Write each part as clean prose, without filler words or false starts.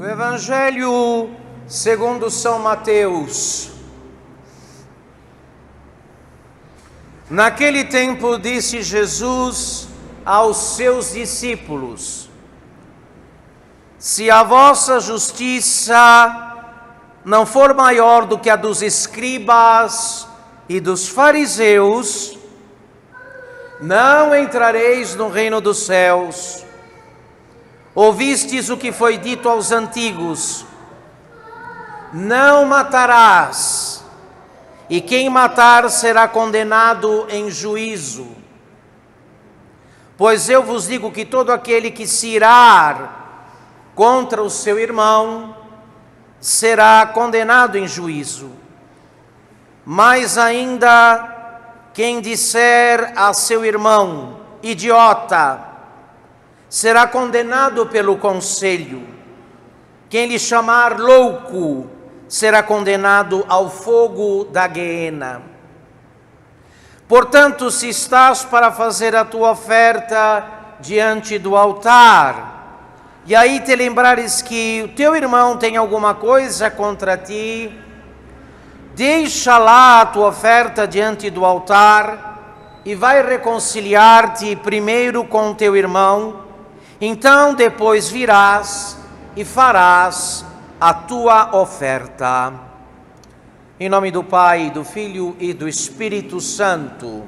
Do Evangelho segundo São Mateus. Naquele tempo disse Jesus aos seus discípulos: se a vossa justiça não for maior do que a dos escribas e dos fariseus, não entrareis no reino dos céus. Ouvistes o que foi dito aos antigos: não matarás, e quem matar será condenado em juízo. Pois eu vos digo que todo aquele que se irar contra o seu irmão será condenado em juízo. Mais ainda, quem disser a seu irmão, idiota, será condenado pelo conselho. Quem lhe chamar louco será condenado ao fogo da guiena. Portanto, se estás para fazer a tua oferta diante do altar, e aí te lembrares que o teu irmão tem alguma coisa contra ti, deixa lá a tua oferta diante do altar e vai reconciliar-te primeiro com o teu irmão. Então depois virás e farás a tua oferta. Em nome do Pai, do Filho e do Espírito Santo.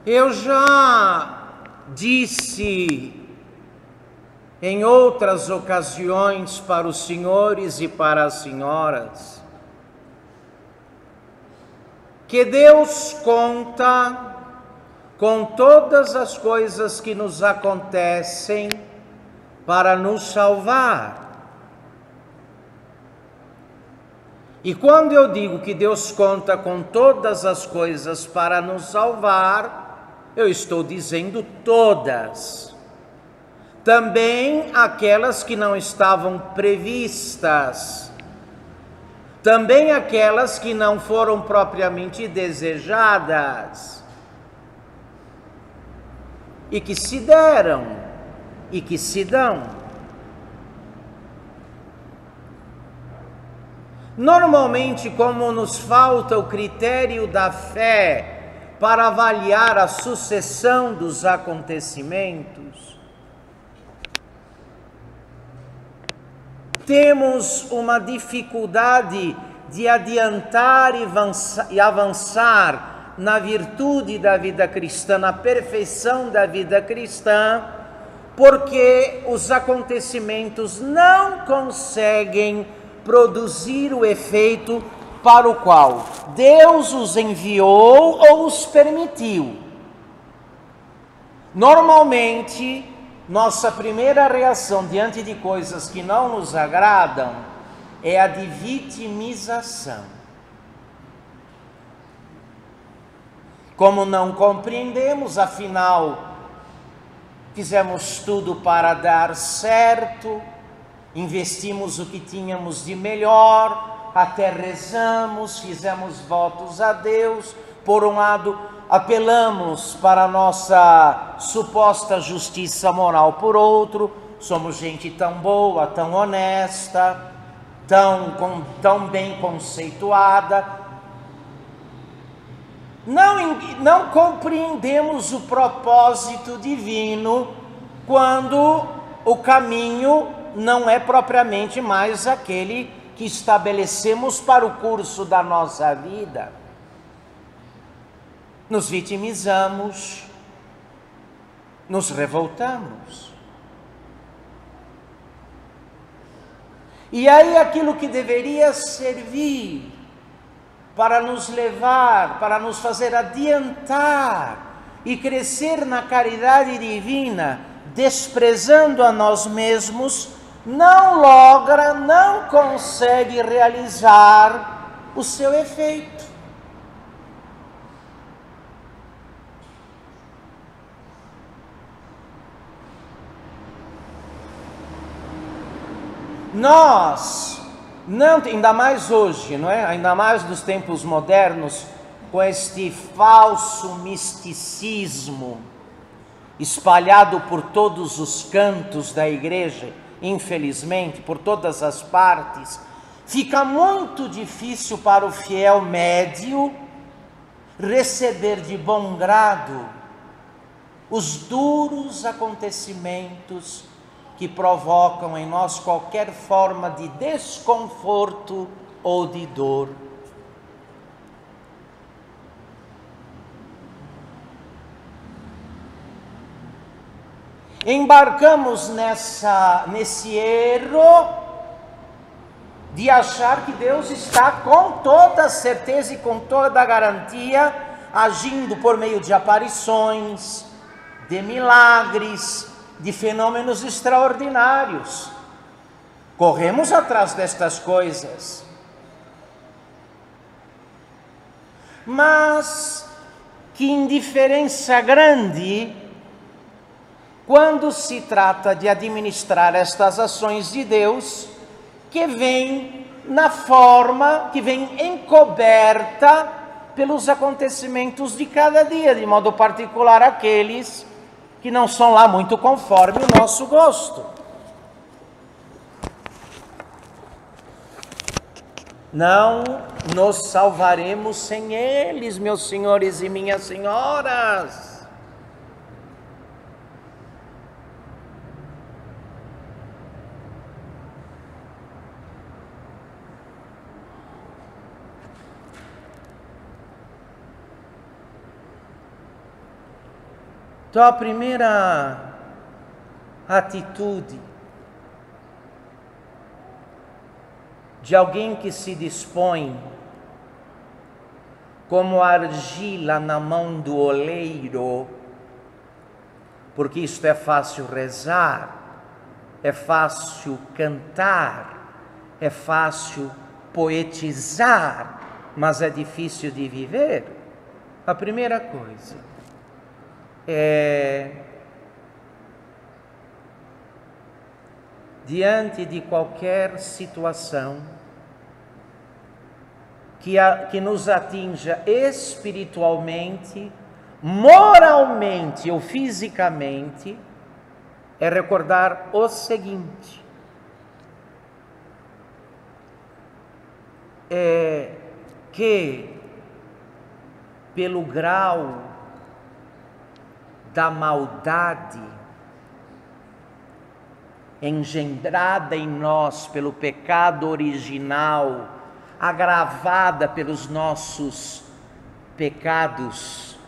Eu já disse em outras ocasiões para os senhores e para as senhoras que Deus conta com todas as coisas que nos acontecem para nos salvar. E quando eu digo que Deus conta com todas as coisas para nos salvar, eu estou dizendo todas. Também aquelas que não estavam previstas. Também aquelas que não foram propriamente desejadas. E que se deram, e que se dão. Normalmente, como nos falta o critério da fé para avaliar a sucessão dos acontecimentos, temos uma dificuldade de adiantar e avançar na virtude da vida cristã, na perfeição da vida cristã, porque os acontecimentos não conseguem produzir o efeito para o qual Deus os enviou ou os permitiu. Normalmente, nossa primeira reação diante de coisas que não nos agradam é a de vitimização. Como não compreendemos, afinal, fizemos tudo para dar certo, investimos o que tínhamos de melhor, até rezamos, fizemos votos a Deus. Por um lado, apelamos para a nossa suposta justiça moral. Por outro, somos gente tão boa, tão honesta, tão bem conceituada. Não compreendemos o propósito divino quando o caminho não é propriamente mais aquele que estabelecemos para o curso da nossa vida. Nos vitimizamos, nos revoltamos. E aí aquilo que deveria servir para nos levar, para nos fazer adiantar e crescer na caridade divina, desprezando a nós mesmos, não logra, não consegue realizar o seu efeito. Nós, não, ainda mais hoje, não é? Ainda mais nos tempos modernos, com este falso misticismo espalhado por todos os cantos da igreja, infelizmente, por todas as partes, fica muito difícil para o fiel médio receber de bom grado os duros acontecimentos que provocam em nós qualquer forma de desconforto ou de dor. Embarcamos nesse erro de achar que Deus está com toda certeza e com toda garantia agindo por meio de aparições, de milagres, de fenômenos extraordinários. Corremos atrás destas coisas. Mas que indiferença grande quando se trata de administrar estas ações de Deus, que vem na forma, que vem encoberta pelos acontecimentos de cada dia, de modo particular aqueles que não são lá muito conforme o nosso gosto. Não nos salvaremos sem eles, meus senhores e minhas senhoras. Então, a primeira atitude de alguém que se dispõe como argila na mão do oleiro, porque isto é fácil rezar, é fácil cantar, é fácil poetizar, mas é difícil de viver. A primeira coisa diante de qualquer situação que nos atinja espiritualmente, moralmente ou fisicamente, é recordar o seguinte: que pelo grau da maldade engendrada em nós pelo pecado original, agravada pelos nossos pecados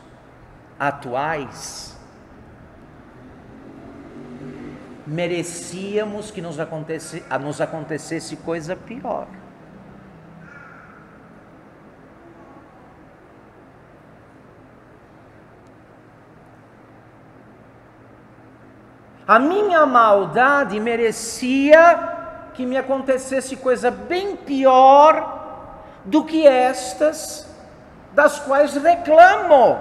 atuais, merecíamos que nos acontecesse coisa pior. A minha maldade merecia que me acontecesse coisa bem pior do que estas das quais reclamo.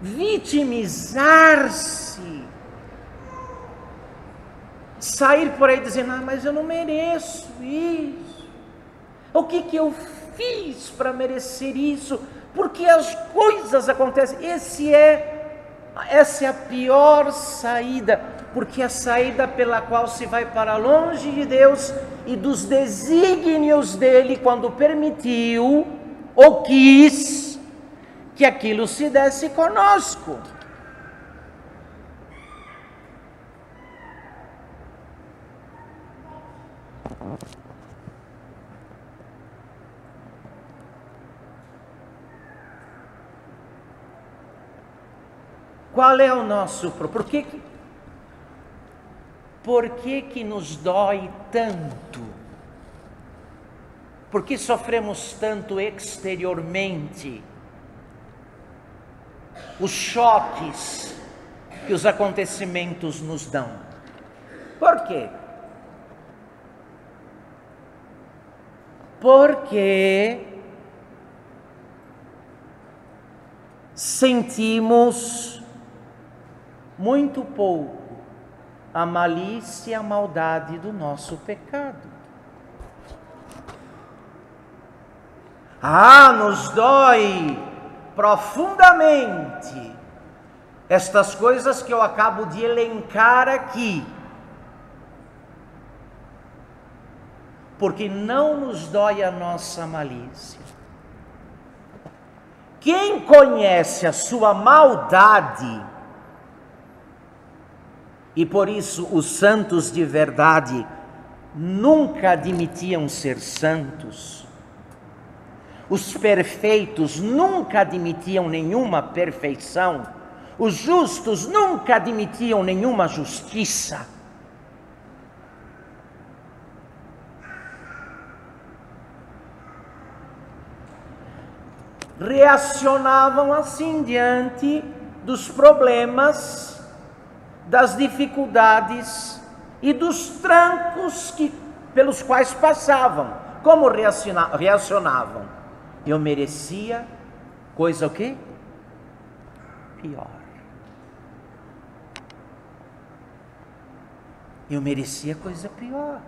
Vitimizar-se, sair por aí dizendo: mas eu não mereço isso. O que eu fiz para merecer isso? Porque as coisas acontecem. Essa é a pior saída, porque é a saída pela qual se vai para longe de Deus e dos desígnios dele, quando permitiu ou quis que aquilo se desse conosco. Qual é o nosso problema? Por que nos dói tanto? Por que sofremos tanto exteriormente? Os choques que os acontecimentos nos dão. Por quê? Porque sentimos muito pouco a malícia e a maldade do nosso pecado. Nos dói profundamente estas coisas que eu acabo de elencar aqui, porque não nos dói a nossa malícia. Quem conhece a sua maldade, e por isso os santos de verdade nunca admitiam ser santos, os perfeitos nunca admitiam nenhuma perfeição, os justos nunca admitiam nenhuma justiça. Reacionavam assim diante dos problemas, das dificuldades e dos trancos pelos quais passavam. Como reacionavam? Eu merecia coisa o quê? Pior. Eu merecia coisa pior.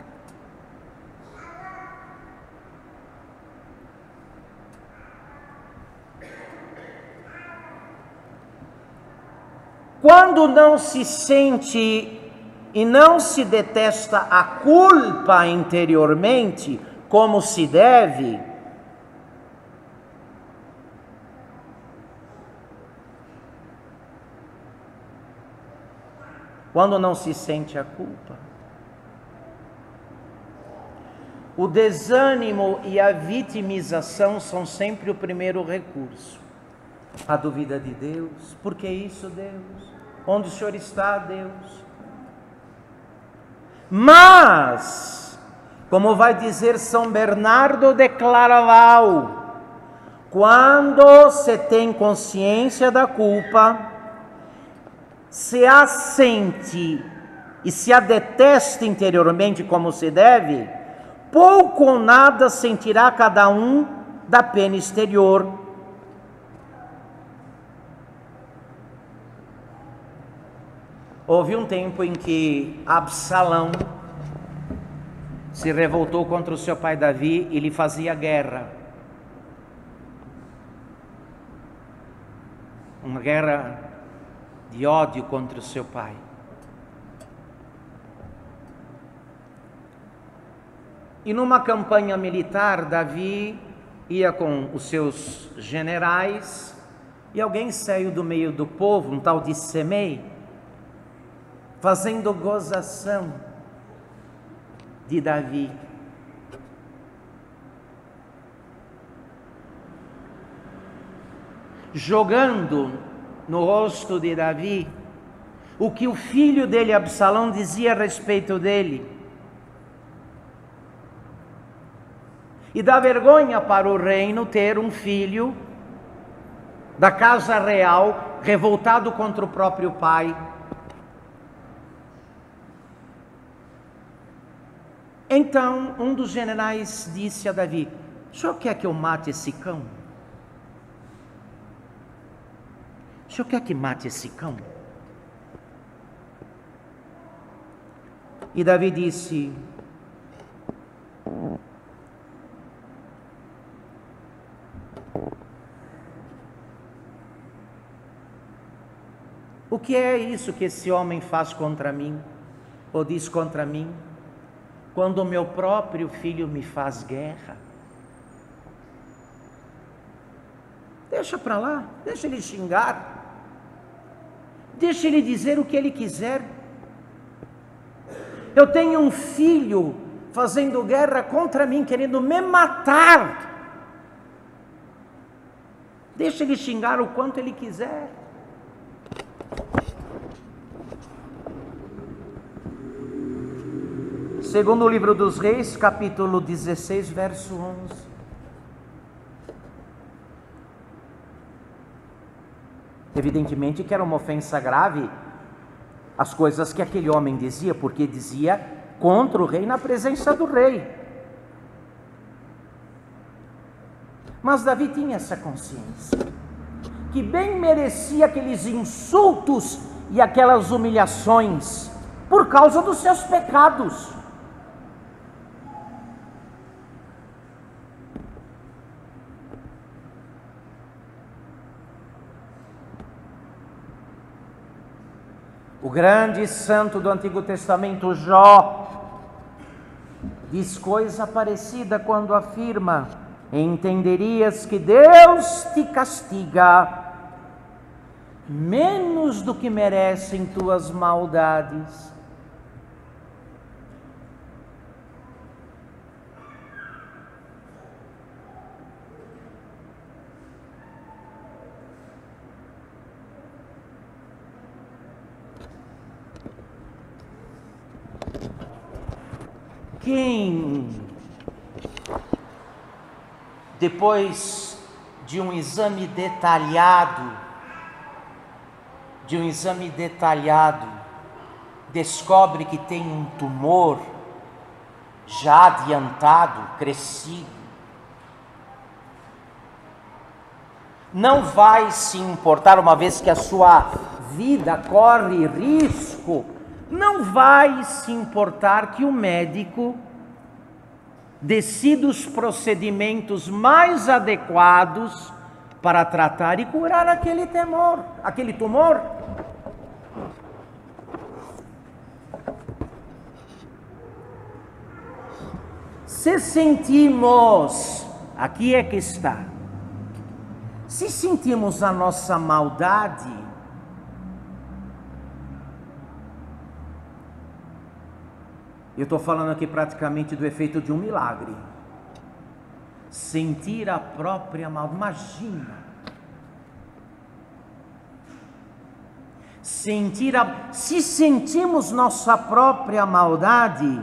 Quando não se sente e não se detesta a culpa interiormente, como se deve, quando não se sente a culpa, o desânimo e a vitimização são sempre o primeiro recurso. A dúvida de Deus: por que isso, Deus? Onde o Senhor está, Deus? Mas, como vai dizer São Bernardo de Claraval, quando se tem consciência da culpa, se a sente e se a detesta interiormente como se deve, pouco ou nada sentirá cada um da pena exterior. Houve um tempo em que Absalão se revoltou contra o seu pai Davi e lhe fazia guerra. Uma guerra de ódio contra o seu pai. E numa campanha militar, Davi ia com os seus generais e alguém saiu do meio do povo, um tal de Semei, fazendo gozação de Davi. Jogando no rosto de Davi o que o filho dele, Absalão, dizia a respeito dele. E dá vergonha para o reino ter um filho da casa real revoltado contra o próprio pai. Então, um dos generais disse a Davi: o senhor quer que eu mate esse cão? O senhor quer que mate esse cão? E Davi disse: o que é isso que esse homem faz contra mim, ou diz contra mim, quando o meu próprio filho me faz guerra? Deixa para lá, deixa ele xingar, deixa ele dizer o que ele quiser. Eu tenho um filho fazendo guerra contra mim, querendo me matar. Deixa ele xingar o quanto ele quiser. Segundo o livro dos Reis, capítulo 16, verso 11. Evidentemente que era uma ofensa grave as coisas que aquele homem dizia, porque dizia contra o rei na presença do rei. Mas Davi tinha essa consciência, que bem merecia aqueles insultos e aquelas humilhações por causa dos seus pecados. O grande santo do Antigo Testamento, Jó, diz coisa parecida quando afirma: entenderias que Deus te castiga menos do que merecem tuas maldades. Quem, depois de um exame detalhado, descobre que tem um tumor já adiantado, crescido, não vai se importar, uma vez que a sua vida corre risco, não vai se importar que o médico decida os procedimentos mais adequados para tratar e curar aquele tumor. Se sentimos, aqui é que está, se sentimos a nossa maldade, eu estou falando aqui praticamente do efeito de um milagre. Sentir a própria maldade, imagina. Se sentimos nossa própria maldade,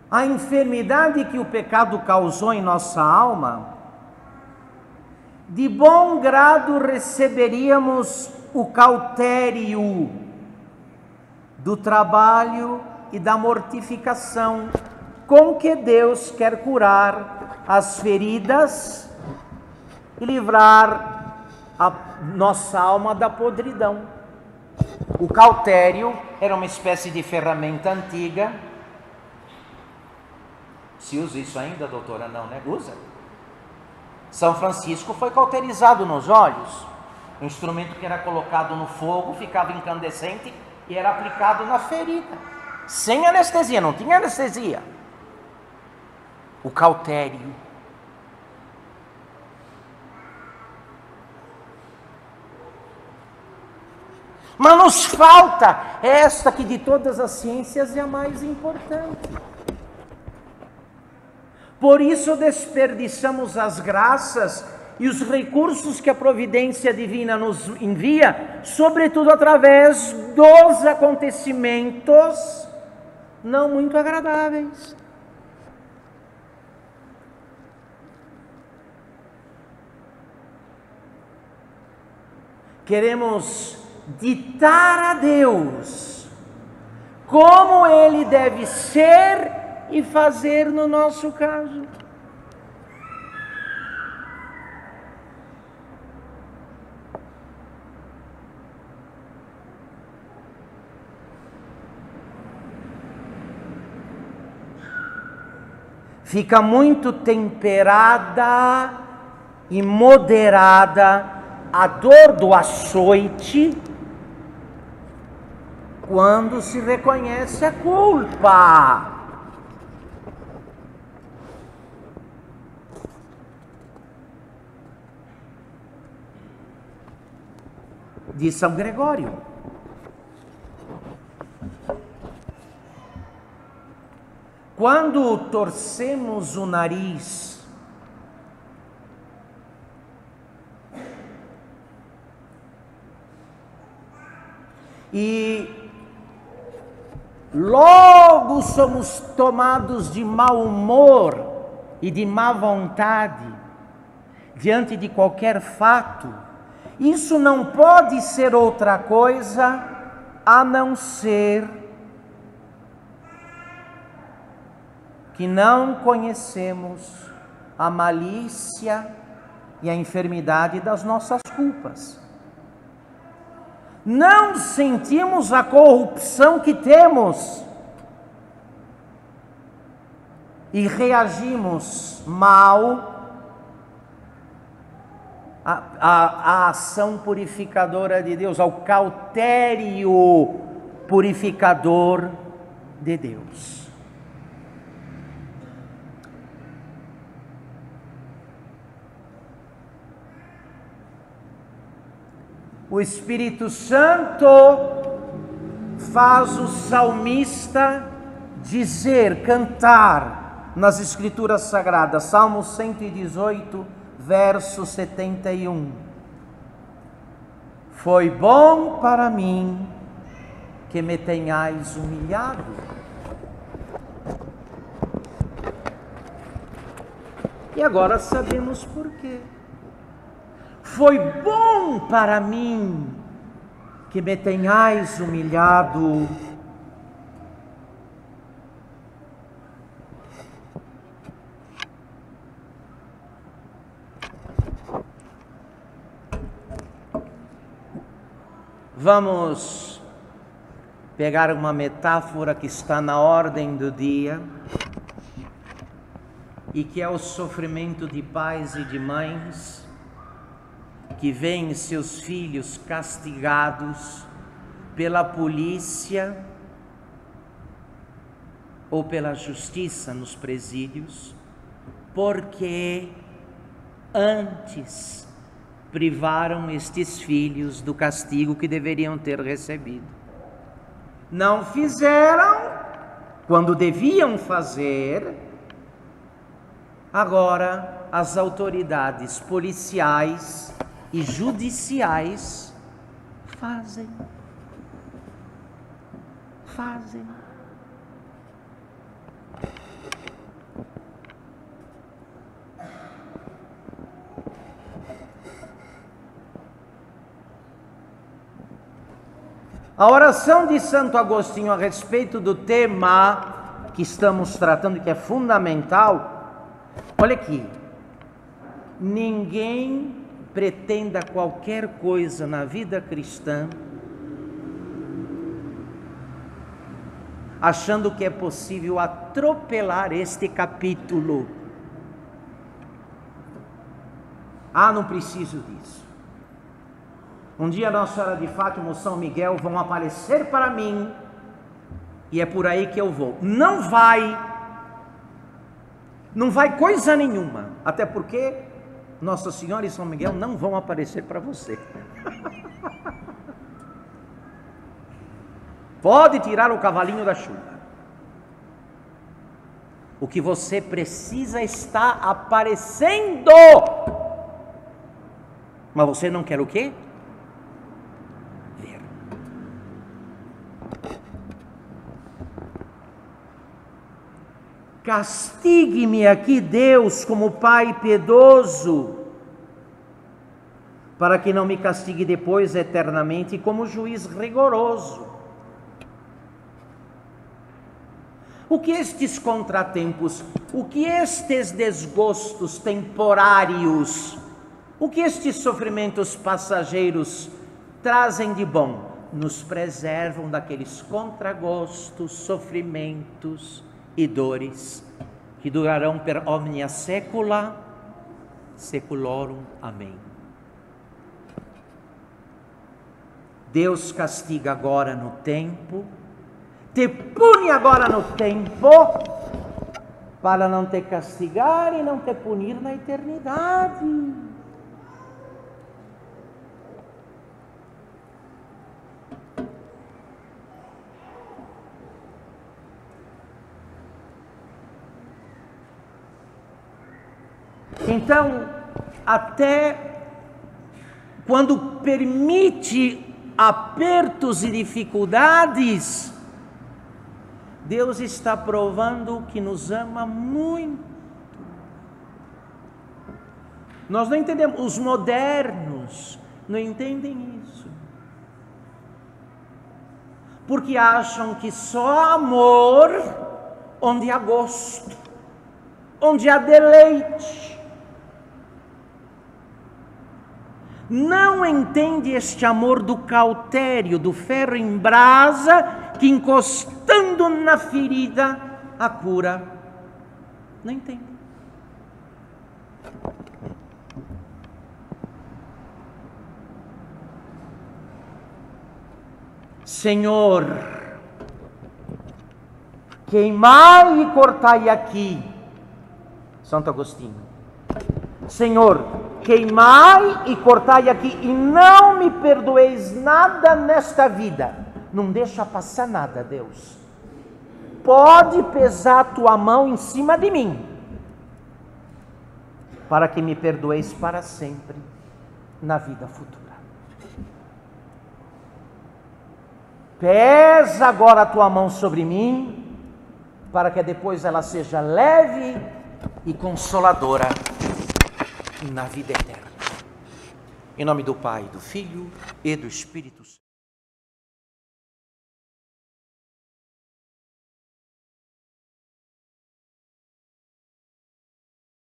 a enfermidade que o pecado causou em nossa alma, de bom grado receberíamos o cautério do trabalho e da mortificação com que Deus quer curar as feridas e livrar a nossa alma da podridão. O cautério era uma espécie de ferramenta antiga. Se usa isso ainda, doutora? Não, né? Usa. São Francisco foi cauterizado nos olhos. Um instrumento que era colocado no fogo, ficava incandescente e era aplicado na ferida, sem anestesia, não tinha anestesia. O cautério. Mas nos falta esta que de todas as ciências é a mais importante. Por isso desperdiçamos as graças e os recursos que a providência divina nos envia, sobretudo através dos acontecimentos não muito agradáveis. Queremos ditar a Deus como Ele deve ser e fazer no nosso caso. Fica muito temperada e moderada a dor do açoite quando se reconhece a culpa. De São Gregório. Quando torcemos o nariz, e logo somos tomados de mau humor e de má vontade diante de qualquer fato, isso não pode ser outra coisa a não ser que não conhecemos a malícia e a enfermidade das nossas culpas. Não sentimos a corrupção que temos e reagimos mal a ação purificadora de Deus, ao cautério purificador de Deus. O Espírito Santo faz o salmista dizer, cantar nas Escrituras Sagradas, Salmo 118, verso 71. Foi bom para mim que me tenhais humilhado. E agora sabemos por quê. Foi bom para mim que me tenhais humilhado. Vamos pegar uma metáfora que está na ordem do dia e que é o sofrimento de pais e de mães que veem seus filhos castigados pela polícia ou pela justiça nos presídios, porque antes privaram estes filhos do castigo que deveriam ter recebido. Não fizeram quando deviam fazer. Agora as autoridades policiais e judiciais fazem. A oração de Santo Agostinho a respeito do tema que estamos tratando, que é fundamental, olha aqui, ninguém pretenda qualquer coisa na vida cristã achando que é possível atropelar este capítulo. Não preciso disso. Um dia Nossa Senhora de Fátima, São Miguel vão aparecer para mim e é por aí que eu vou. Não vai coisa nenhuma, até porque Nossa Senhora e São Miguel não vão aparecer para você. Pode tirar o cavalinho da chuva. O que você precisa está aparecendo. Mas você não quer o quê? Ver. Castigue-me aqui, Deus, como Pai piedoso, para que não me castigue depois eternamente como juiz rigoroso. O que estes contratempos, o que estes desgostos temporários, o que estes sofrimentos passageiros trazem de bom? Nos preservam daqueles contragostos, sofrimentos e dores que durarão per omnia saecula saeculorum. Amém. Deus castiga agora no tempo, te pune agora no tempo, para não te castigar e não te punir na eternidade. Então, até quando permite apertos e dificuldades, Deus está provando que nos ama muito. Nós não entendemos, os modernos não entendem isso, porque acham que só amor onde há gosto, onde há deleite. Não entende este amor do cautério, do ferro em brasa, que encostando na ferida a cura. Não entende. Senhor, queimai e cortai aqui. Santo Agostinho. Senhor, queimai e cortai aqui, e não me perdoeis nada nesta vida. Não deixa passar nada, Deus. Pode pesar a tua mão em cima de mim, para que me perdoeis para sempre na vida futura. Pesa agora a tua mão sobre mim, para que depois ela seja leve e consoladora na vida eterna. Em nome do Pai, do Filho e do Espírito Santo.